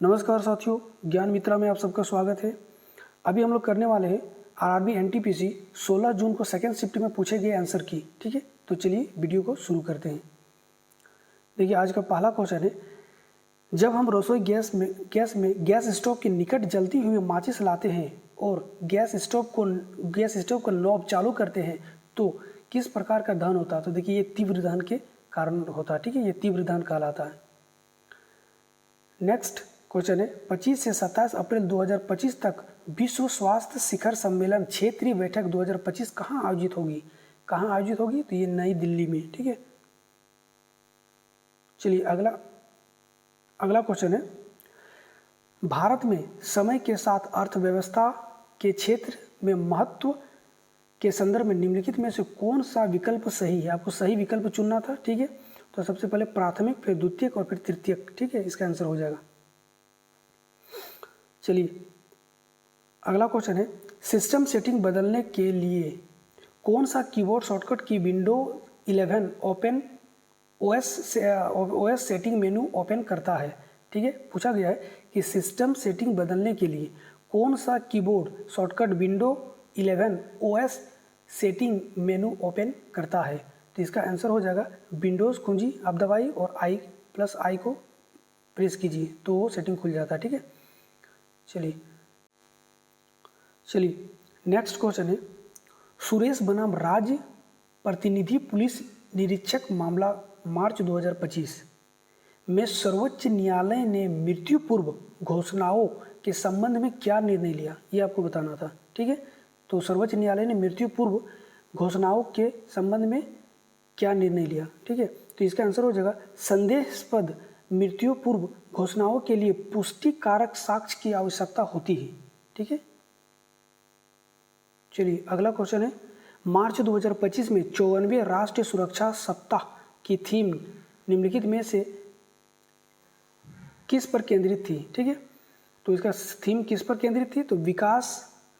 नमस्कार साथियों, ज्ञान मित्रा में आप सबका स्वागत है। अभी हम लोग करने वाले हैं आरआरबी एनटीपीसी 16 जून को सेकेंड शिफ्ट में पूछे गए आंसर की। ठीक है, तो चलिए वीडियो को शुरू करते हैं। देखिए, आज का पहला क्वेश्चन है, जब हम रसोई गैस स्टोव के निकट जलती हुई माचिस लाते हैं और गैस स्टोव का नॉब चालू करते हैं तो किस प्रकार का दहन होता है? तो देखिए, ये तीव्र दहन के कारण होता है। ठीक है, ये तीव्र दहन कहलाता है। नेक्स्ट क्वेश्चन है, 25 से 27 अप्रैल 2025 तक विश्व स्वास्थ्य शिखर सम्मेलन क्षेत्रीय बैठक 2025 कहाँ आयोजित होगी? कहाँ आयोजित होगी? तो ये नई दिल्ली में। ठीक है, चलिए अगला क्वेश्चन है, भारत में समय के साथ अर्थव्यवस्था के क्षेत्र में महत्व के संदर्भ में निम्नलिखित में से कौन सा विकल्प सही है? आपको सही विकल्प चुनना था। ठीक है, तो सबसे पहले प्राथमिक, फिर द्वितीयक और फिर तृतीयक। ठीक है, इसका आंसर हो जाएगा। चलिए अगला क्वेश्चन है, सिस्टम सेटिंग बदलने के लिए कौन सा कीबोर्ड शॉर्टकट की विंडो 11 ओपन ओएस सेटिंग मेनू ओपन करता है? ठीक है, पूछा गया है कि सिस्टम सेटिंग बदलने के लिए कौन सा keyboard shortcut window 11 OS setting मेनू ओपन करता है? तो इसका आंसर हो जाएगा विंडोज़ कुंजी आप दबाइए और I को प्रेस कीजिए तो वो सेटिंग खुल जाता है। ठीक है, चलिए नेक्स्ट क्वेश्चन है, सुरेश बनाम राज्य प्रतिनिधि पुलिस निरीक्षक मामला मार्च 2025 में सर्वोच्च न्यायालय ने मृत्यु पूर्व घोषणाओं के संबंध में क्या निर्णय लिया? ये आपको बताना था। ठीक है, तो सर्वोच्च न्यायालय ने मृत्यु पूर्व घोषणाओं के संबंध में क्या निर्णय लिया? ठीक है, तो इसका आंसर हो जाएगा संदेहास्पद मृत्यु पूर्व घोषणाओं के लिए पुष्टि कारक साक्ष्य की आवश्यकता होती है। ठीक है, चलिए अगला क्वेश्चन है, मार्च 2025 में 54वें राष्ट्रीय सुरक्षा सप्ताह की थीम निम्नलिखित में से किस पर केंद्रित थी? ठीक है, तो इसका थीम किस पर केंद्रित थी? तो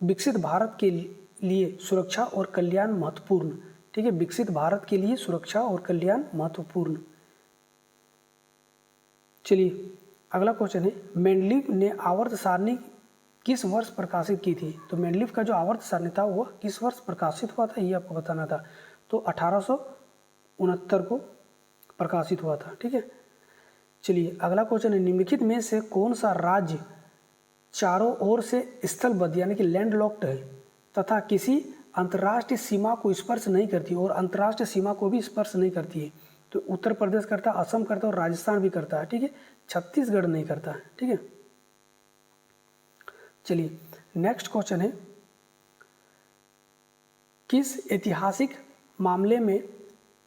विकसित भारत के लिए सुरक्षा और कल्याण महत्वपूर्ण। ठीक है, विकसित भारत के लिए सुरक्षा और कल्याण महत्वपूर्ण। चलिए अगला क्वेश्चन है, मेंडलीव ने आवर्त सारणी किस वर्ष प्रकाशित की थी? तो मेंडलीव का जो आवर्त सारणी था वो किस वर्ष प्रकाशित हुआ था, ये आपको बताना था। तो 1869 को प्रकाशित हुआ था। ठीक है, चलिए अगला क्वेश्चन है, निम्नलिखित में से कौन सा राज्य चारों ओर से स्थलबद्ध यानी कि लैंडलॉक्ड है तथा किसी अंतर्राष्ट्रीय सीमा को स्पर्श नहीं करती और अंतर्राष्ट्रीय सीमा को भी स्पर्श नहीं करती है? तो उत्तर प्रदेश करता है, असम करता है और राजस्थान भी करता है। ठीक है, छत्तीसगढ़ नहीं करता है। ठीक है, चलिए नेक्स्ट क्वेश्चन है, किस ऐतिहासिक मामले में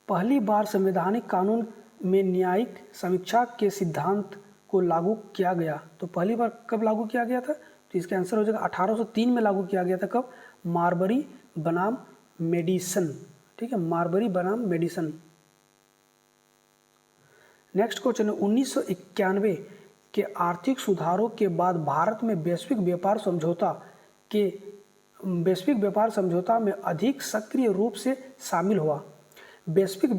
पहली बार संवैधानिक कानून में न्यायिक समीक्षा के सिद्धांत को लागू किया गया? तो पहली बार कब लागू किया गया था? तो इसका आंसर हो जाएगा 1803 में लागू किया गया था। कब? मार्बरी बनाम मेडिसन। ठीक है, मार्बरी बनाम मेडिसन। नेक्स्ट क्वेश्चन है, 1991 के आर्थिक सुधारों के बाद भारत में वैश्विक व्यापार समझौता में अधिक सक्रिय रूप से शामिल हुआ। वैश्विक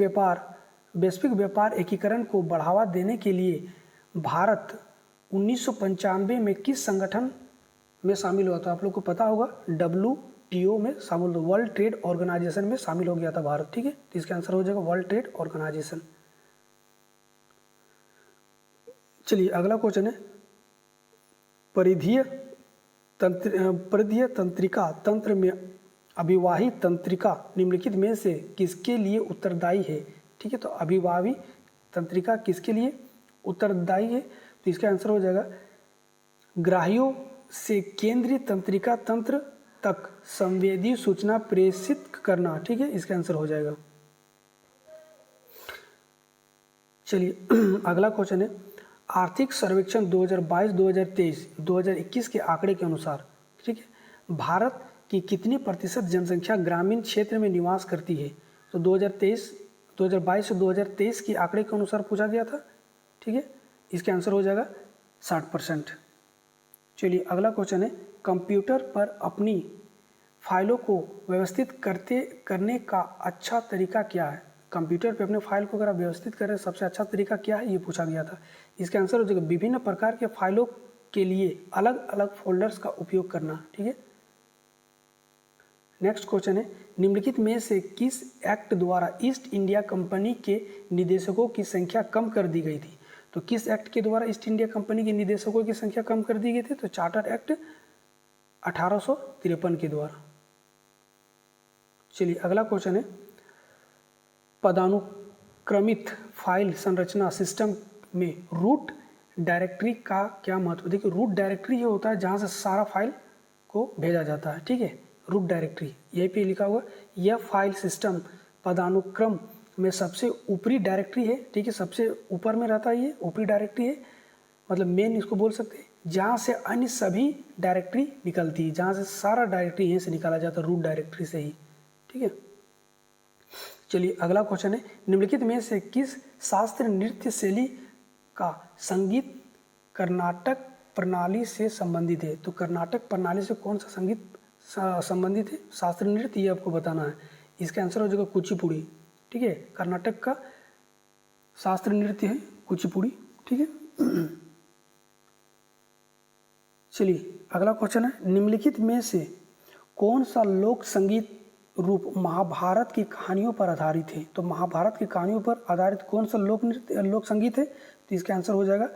व्यापार एकीकरण को बढ़ावा देने के लिए भारत 1995 में किस संगठन में शामिल हुआ था? आप लोग को पता होगा, WTO में शामिल, वर्ल्ड ट्रेड ऑर्गेनाइजेशन में शामिल हो गया था भारत। ठीक है, तो इसका आंसर हो जाएगा वर्ल्ड ट्रेड ऑर्गेनाइजेशन। चलिए अगला क्वेश्चन है, परिधीय तंत्रिका तंत्र में अभिवाही तंत्रिका निम्नलिखित में से किसके लिए उत्तरदायी है? ठीक है, तो अभिवाही तंत्रिका किसके लिए उत्तरदायी है? तो इसका आंसर हो जाएगा ग्राहियों से केंद्रीय तंत्रिका तंत्र तक संवेदी सूचना प्रेषित करना। ठीक है, इसका आंसर हो जाएगा। चलिए अगला क्वेश्चन है, आर्थिक सर्वेक्षण 2022-2023-2021 के आंकड़े के अनुसार, ठीक है, भारत की कितनी प्रतिशत जनसंख्या ग्रामीण क्षेत्र में निवास करती है? तो 2022 से 2023 के आंकड़े के अनुसार पूछा गया था। ठीक है, इसका आंसर हो जाएगा 60%। चलिए अगला क्वेश्चन है, कंप्यूटर पर अपनी फाइलों को व्यवस्थित करने का अच्छा तरीका क्या है? कंप्यूटर पे अपने फाइल को अगर आप व्यवस्थित करें सबसे अच्छा तरीका क्या है, ये पूछा गया था। इसका आंसर हो जाएगा विभिन्न प्रकार के फाइलों के लिए अलग अलग फोल्डर्स का उपयोग करना। ठीक है, नेक्स्ट क्वेश्चन है, निम्नलिखित में से किस एक्ट द्वारा ईस्ट इंडिया कंपनी के निदेशकों की संख्या कम कर दी गई थी? तो किस एक्ट के द्वारा ईस्ट इंडिया कंपनी के निदेशकों की संख्या कम कर दी गई थी? तो चार्टर एक्ट 1853 के द्वारा। चलिए अगला क्वेश्चन है, पदानुक्रमित फाइल संरचना सिस्टम में रूट डायरेक्टरी का क्या महत्व? देखिए रूट डायरेक्टरी ये होता है जहाँ से सारा फाइल को भेजा जाता है। ठीक है, रूट डायरेक्टरी यहीं पे लिखा हुआ, यह फाइल सिस्टम पदानुक्रम में सबसे ऊपरी डायरेक्टरी है। ठीक है, सबसे ऊपर में रहता है, ये ऊपरी डायरेक्टरी है, मतलब मेन इसको बोल सकते हैं, जहाँ से अन्य सभी डायरेक्टरी निकलती है, जहाँ से सारा डायरेक्टरी यहीं से निकाला जाता है, रूट डायरेक्टरी से ही। ठीक है, चलिए अगला क्वेश्चन है, निम्नलिखित में से किस शास्त्रीय नृत्य शैली का संगीत कर्नाटक प्रणाली से संबंधित है? तो कर्नाटक प्रणाली से कौन सा संगीत संबंधित है? शास्त्रीय नृत्य, ये आपको बताना है। इसका आंसर हो जाएगा कुचिपुड़ी। ठीक है, कर्नाटक का शास्त्रीय नृत्य है कुचिपुड़ी। ठीक है, चलिए अगला क्वेश्चन है, निम्नलिखित में से कौन सा लोक संगीत रूप महाभारत की कहानियों पर आधारित है? तो महाभारत की कहानियों पर आधारित कौन सा लोक संगीत है? तो इसका आंसर हो जाएगा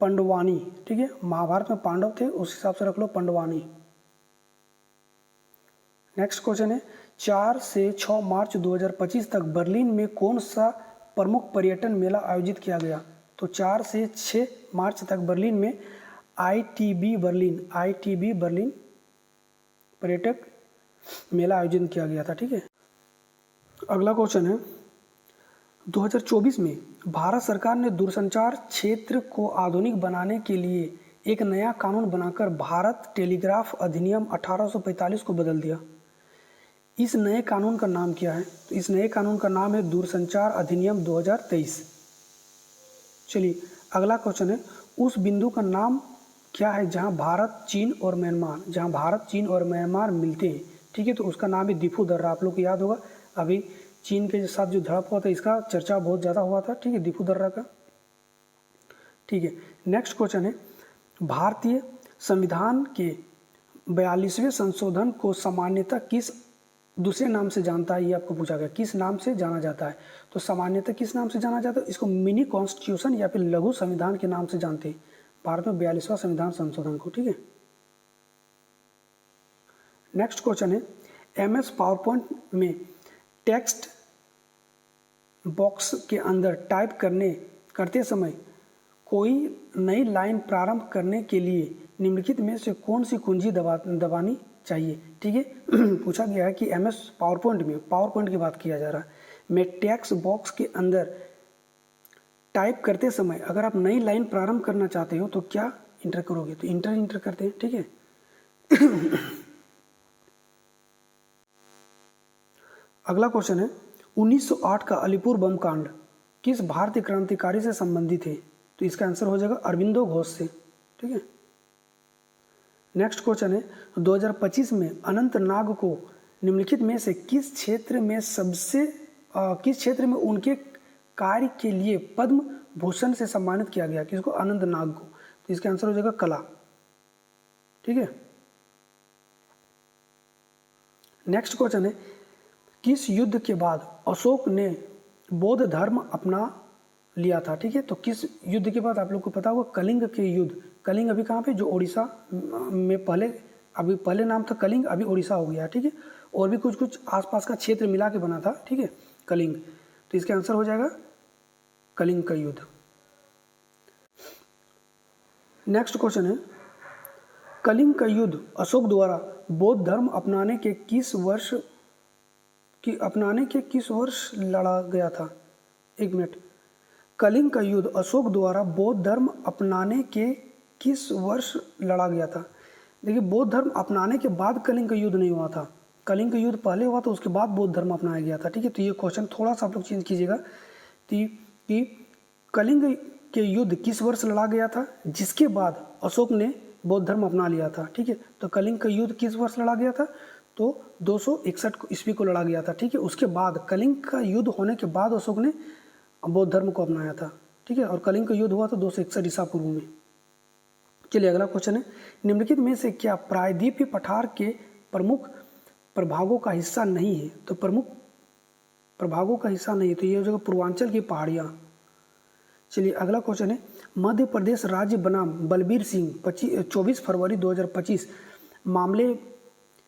पंडवानी। ठीक है, महाभारत में पांडव थे, उस हिसाब से रख लो पंडवानी। नेक्स्ट क्वेश्चन है, 4 से 6 मार्च 2025 तक बर्लिन में कौन सा प्रमुख पर्यटन मेला आयोजित किया गया? तो 4 से 6 मार्च तक बर्लिन में ITB बर्लिन पर्यटक मेला आयोजन किया गया था। ठीक है, अगला क्वेश्चन है, 2024 में भारत सरकार ने दूरसंचार क्षेत्र को आधुनिक बनाने के लिए एक नया कानून बनाकर भारत टेलीग्राफ अधिनियम 1845 को बदल दिया। इस नए कानून का नाम क्या है? तो इस नए कानून का नाम है दूरसंचार अधिनियम 2023। चलिए अगला क्वेश्चन है, उस बिंदु का नाम क्या है जहां भारत चीन और म्यांमार मिलते हैं? ठीक है, तो उसका नाम है दिफू दर्रा। आप लोग को याद होगा अभी चीन के साथ जो झड़प हुआ था, इसका चर्चा बहुत ज़्यादा हुआ था। ठीक है, दिफू दर्रा का। ठीक है, नेक्स्ट क्वेश्चन है, भारतीय संविधान के 42वें संशोधन को सामान्यतः किस दूसरे नाम से जानता है? ये आपको पूछा गया, किस नाम से जाना जाता है? तो सामान्यतः किस नाम से जाना जाता है? इसको मिनी कॉन्स्टिट्यूशन या फिर लघु संविधान के नाम से जानते हैं भारत में 42वां संविधान संशोधन को। ठीक है, नेक्स्ट क्वेश्चन है, MS पावरपॉइंट में टेक्स्ट बॉक्स के अंदर टाइप करते समय कोई नई लाइन प्रारंभ करने के लिए निम्नलिखित में से कौन सी कुंजी दबानी चाहिए? ठीक है, पूछा गया है कि MS पावरपॉइंट की बात किया जा रहा है, में टेक्स्ट बॉक्स के अंदर टाइप करते समय अगर आप नई लाइन प्रारंभ करना चाहते हो तो क्या इंटर करोगे? तो इंटर करते हैं। ठीक है, अगला क्वेश्चन है, 1908 का अलीपुर बम कांड किस भारतीय क्रांतिकारी से संबंधित है? तो इसका आंसर हो जाएगा अरविंदो घोष से। ठीक है, नेक्स्ट क्वेश्चन है, 2025 में अनंतनाग को निम्नलिखित में से किस क्षेत्र में उनके कार्य के लिए पद्म भूषण से सम्मानित किया गया? किसको? अनंतनाग को। तो इसका आंसर हो जाएगा कला। ठीक है, नेक्स्ट क्वेश्चन है, किस युद्ध के बाद अशोक ने बौद्ध धर्म अपना लिया था? ठीक है, तो किस युद्ध के बाद? आप लोग को पता होगा कलिंग के युद्ध। कलिंग अभी कहाँ पे? जो उड़ीसा में पहले नाम था कलिंग, अभी उड़ीसा हो गया। ठीक है, और भी कुछ आसपास का क्षेत्र मिला के बना था। ठीक है, कलिंग। तो इसका आंसर हो जाएगा कलिंग का युद्ध। नेक्स्ट क्वेश्चन है, कलिंग का युद्ध अशोक द्वारा बौद्ध धर्म अपनाने के किस वर्ष लड़ा गया था? एक मिनट, कलिंग का युद्ध अशोक द्वारा बौद्ध धर्म अपनाने के किस वर्ष लड़ा गया था? देखिए, बौद्ध धर्म अपनाने के बाद कलिंग का युद्ध नहीं हुआ था, कलिंग का युद्ध पहले हुआ था, उसके बाद बौद्ध धर्म अपनाया गया था। ठीक है, तो ये क्वेश्चन थोड़ा सा आप लोग चेंज कीजिएगा कि कलिंग के युद्ध किस वर्ष लड़ा गया था जिसके बाद अशोक ने बौद्ध धर्म अपना लिया था। ठीक है, तो कलिंग का युद्ध किस वर्ष लड़ा गया था? तो 261 ईस्वी को लड़ा गया था। ठीक है, उसके बाद कलिंग का युद्ध होने के बाद अशोक ने बौद्ध धर्म को अपनाया था। ठीक है, और कलिंग का युद्ध हुआ था 261 ईसा पूर्व में। चलिए अगला क्वेश्चन है, निम्नलिखित में से क्या प्रायद्वीपीय पठार के प्रमुख प्रभागों का हिस्सा नहीं है? तो प्रमुख प्रभागों का हिस्सा नहीं है तो ये हो जाएगा पूर्वांचल की पहाड़ियाँ। चलिए अगला क्वेश्चन है, मध्य प्रदेश राज्य बनाम बलबीर सिंह 24 फरवरी 2025 मामले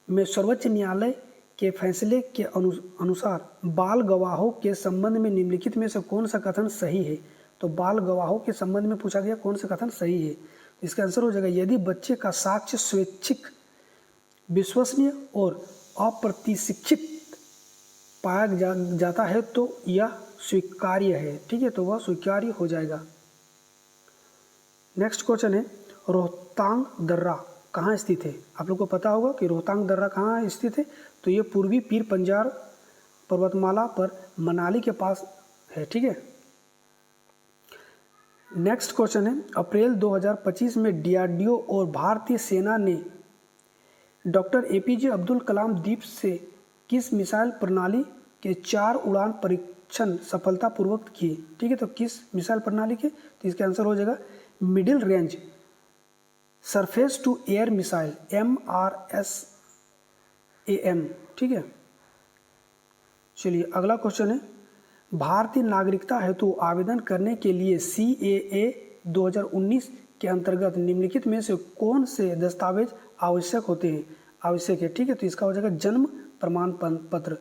में सर्वोच्च न्यायालय के फैसले के अनुसार बाल गवाहों के संबंध में निम्नलिखित में से कौन सा कथन सही है? तो बाल गवाहों के संबंध में पूछा गया कौन सा कथन सही है। इसका आंसर हो जाएगा, यदि बच्चे का साक्ष्य स्वैच्छिक, विश्वसनीय और अप्रतिशिक्षित पाया जाता है तो यह स्वीकार्य है। ठीक है, तो वह स्वीकार्य हो जाएगा। नेक्स्ट क्वेश्चन है, रोहतांग दर्रा कहाँ स्थित है? आप लोग को पता होगा कि रोहतांग दर्रा कहाँ स्थित है, तो ये पूर्वी पीर पंजाल पर्वतमाला पर मनाली के पास है। ठीक है, नेक्स्ट क्वेश्चन है, अप्रैल 2025 में डीआरडीओ और भारतीय सेना ने डॉक्टर एपीजे अब्दुल कलाम द्वीप से किस मिसाइल प्रणाली के 4 उड़ान परीक्षण सफलतापूर्वक किए? ठीक है, तो किस मिसाइल प्रणाली के? तो इसका आंसर हो जाएगा middle range surface to air missile MRSAM। ठीक है, चलिए अगला क्वेश्चन है, भारतीय नागरिकता हेतु आवेदन करने के लिए CAA 2019 के अंतर्गत निम्नलिखित में से कौन से दस्तावेज आवश्यक होते हैं? आवश्यक है। ठीक है, तो इसका हो जाएगा जन्म प्रमाण पत्र,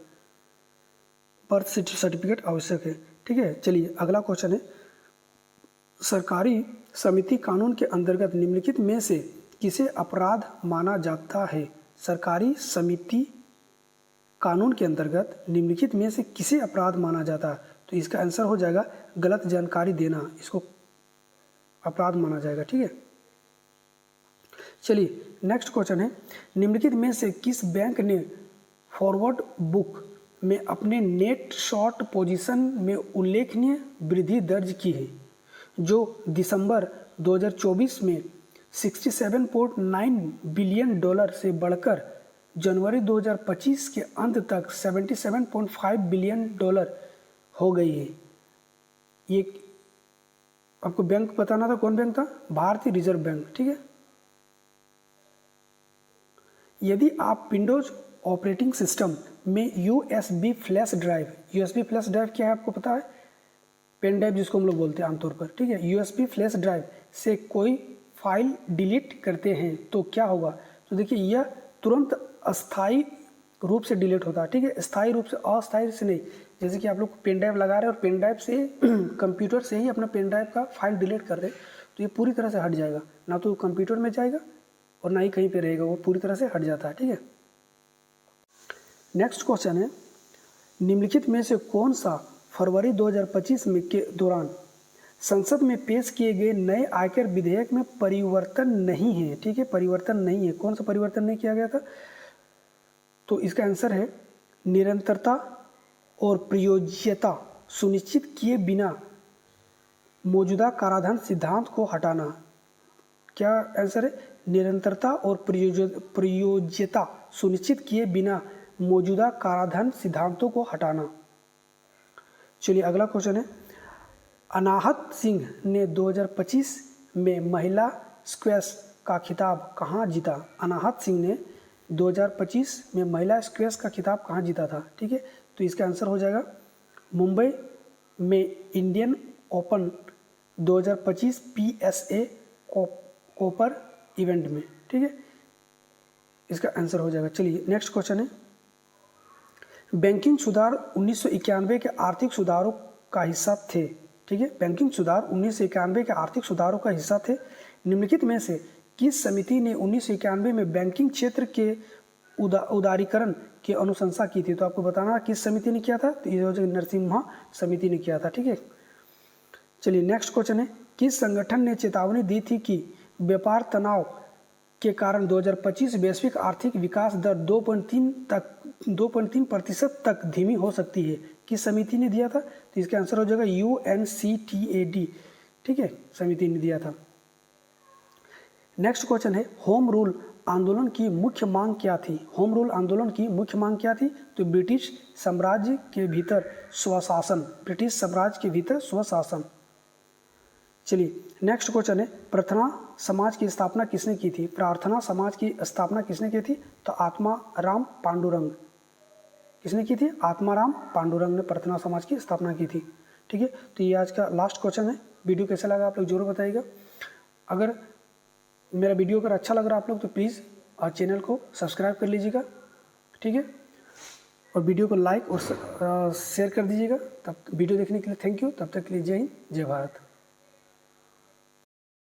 बर्थ सर्टिफिकेट आवश्यक है। ठीक है, चलिए अगला क्वेश्चन है, सरकारी समिति कानून के अंतर्गत निम्नलिखित में से किसे अपराध माना जाता है? सरकारी समिति कानून के अंतर्गत निम्नलिखित में से किसे अपराध माना जाता है? तो इसका आंसर हो जाएगा गलत जानकारी देना, इसको अपराध माना जाएगा। ठीक है, चलिए नेक्स्ट क्वेश्चन है, निम्नलिखित में से किस बैंक ने फॉरवर्ड बुक में अपने नेट शॉर्ट पोजीशन में उल्लेखनीय वृद्धि दर्ज की है, जो दिसंबर 2024 में $67.9 बिलियन से बढ़कर जनवरी 2025 के अंत तक $77.5 बिलियन हो गई है? ये आपको बैंक बताना था, कौन बैंक था? भारतीय रिजर्व बैंक। ठीक है, यदि आप विंडोज ऑपरेटिंग सिस्टम में USB फ्लैश ड्राइव क्या है आपको पता है? पेन ड्राइव जिसको हम लोग बोलते हैं आमतौर पर। ठीक है, USB फ्लैश ड्राइव से कोई फाइल डिलीट करते हैं तो क्या होगा? तो देखिए यह तुरंत अस्थायी रूप से डिलीट होता है। ठीक है, स्थायी रूप से, अस्थायी से नहीं। जैसे कि आप लोग पेन ड्राइव लगा रहे हैं और पेन ड्राइव से कंप्यूटर से ही अपना पेन ड्राइव का फाइल डिलीट कर रहे हैं तो ये पूरी तरह से हट जाएगा, ना तो कंप्यूटर में जाएगा और ना ही कहीं पे रहेगा, वो पूरी तरह से हट जाता है। ठीक है, नेक्स्ट क्वेश्चन है, निम्नलिखित में से कौन सा फरवरी 2025 में के दौरान संसद में पेश किए गए नए आयकर विधेयक में परिवर्तन नहीं है? ठीक है, परिवर्तन नहीं है। कौन सा परिवर्तन नहीं किया गया था? तो इसका आंसर है निरंतरता और प्रयोज्यता सुनिश्चित किए बिना मौजूदा कराधान सिद्धांत को हटाना। क्या आंसर है? निरंतरता और प्रयोज्यता सुनिश्चित किए बिना मौजूदा कराधान सिद्धांतों को हटाना। चलिए अगला क्वेश्चन है, अनाहत सिंह ने 2025 में महिला स्क्वैश का खिताब कहाँ जीता? अनाहत सिंह ने 2025 में महिला स्क्वैश का खिताब कहाँ जीता था? ठीक है, तो इसका आंसर हो जाएगा मुंबई में इंडियन ओपन 2025 PSA कोपर इवेंट में। ठीक है, इसका आंसर हो जाएगा। चलिए नेक्स्ट क्वेश्चन है, बैंकिंग सुधार 1991 के आर्थिक सुधारों का हिस्सा थे। ठीक है, बैंकिंग सुधार 1991 के आर्थिक सुधारों का हिस्सा थे। निम्नलिखित में से किस समिति ने 1991 में बैंकिंग क्षेत्र के उदारीकरण की अनुशंसा की थी? तो आपको बताना किस समिति ने किया था, तो ये जो नरसिम्हा समिति ने किया था। ठीक है, चलिए नेक्स्ट क्वेश्चन है, किस संगठन ने चेतावनी दी थी कि व्यापार तनाव के कारण 2025 वैश्विक आर्थिक विकास दर 2.3% तक धीमी हो सकती है? किस समिति ने दिया था? तो इसका आंसर हो जाएगा UNCTAD। ठीक है, समिति ने दिया था। नेक्स्ट क्वेश्चन है होम रूल आंदोलन की मुख्य मांग क्या थी। होम रूल आंदोलन की मुख्य मांग क्या थी? तो ब्रिटिश साम्राज्य के भीतर स्वशासन, ब्रिटिश साम्राज्य के भीतर स्वशासन। चलिए नेक्स्ट क्वेश्चन है प्रार्थना समाज की स्थापना किसने की थी? प्रार्थना समाज की स्थापना किसने की थी? तो आत्माराम पांडुरंग। किसने की थी? आत्माराम पांडुरंग ने प्रार्थना समाज की स्थापना की थी। ठीक है, तो ये आज का लास्ट क्वेश्चन है। वीडियो कैसा लगा आप लोग जरूर बताइएगा। अगर मेरा वीडियो अगर अच्छा लग रहा है आप लोग तो प्लीज़ चैनल को सब्सक्राइब कर लीजिएगा। ठीक है, और वीडियो को लाइक और शेयर कर दीजिएगा। तब वीडियो देखने के लिए थैंक यू। तब तक के लिए जय हिंद, जय भारत।